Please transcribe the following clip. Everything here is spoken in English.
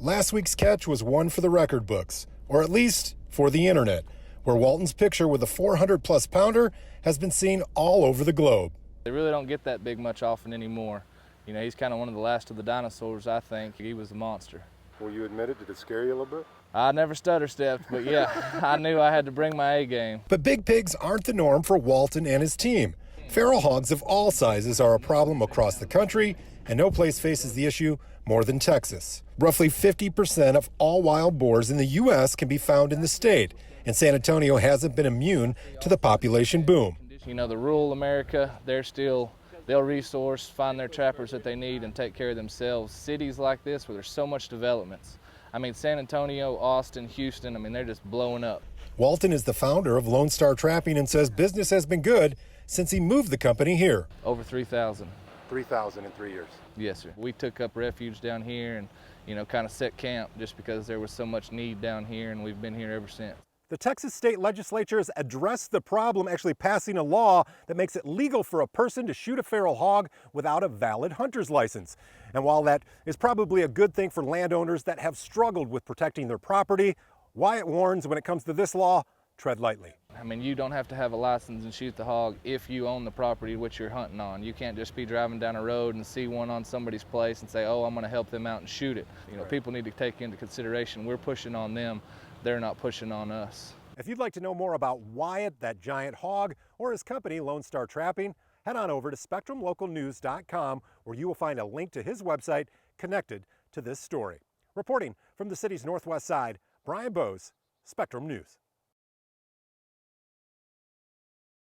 Last week's catch was one for the record books, or at least for the internet, where Walton's picture with a 400-plus pounder has been seen all over the globe. They really don't get that big much often anymore. You know, he's kind of one of the last of the dinosaurs, I think. He was a monster. Will you admit it? Did it scare you a little bit? I never stutter stepped, but yeah, I knew I had to bring my A game. But big pigs aren't the norm for Walton and his team. Feral hogs of all sizes are a problem across the country, and no place faces the issue more than Texas. Roughly 50% of all wild boars in the U.S. can be found in the state, and San Antonio hasn't been immune to the population boom. You know, the rural America, they'll resource, find their trappers that they need, and take care of themselves. Cities like this where there's so much developments. I mean, San Antonio, Austin, Houston, I mean, they're just blowing up. Walton is the founder of Lone Star Trapping and says business has been good since he moved the company here. Over 3,000. 3,000 in 3 years. Yes, sir. We took up refuge down here and, you know, kind of set camp just because there was so much need down here, and we've been here ever since. The Texas state legislature has addressed the problem, actually passing a law that makes it legal for a person to shoot a feral hog without a valid hunter's license. And while that is probably a good thing for landowners that have struggled with protecting their property, Wyatt warns when it comes to this law, tread lightly. I mean, you don't have to have a license and shoot the hog if you own the property which you're hunting on. You can't just be driving down a road and see one on somebody's place and say, oh, I'm going to help them out and shoot it. You know, people need to take into consideration we're pushing on them. They're not pushing on us. If you'd like to know more about Wyatt, that giant hog, or his company, Lone Star Trapping, head on over to SpectrumLocalNews.com, where you will find a link to his website connected to this story. Reporting from the city's northwest side, Brian Bose, Spectrum News.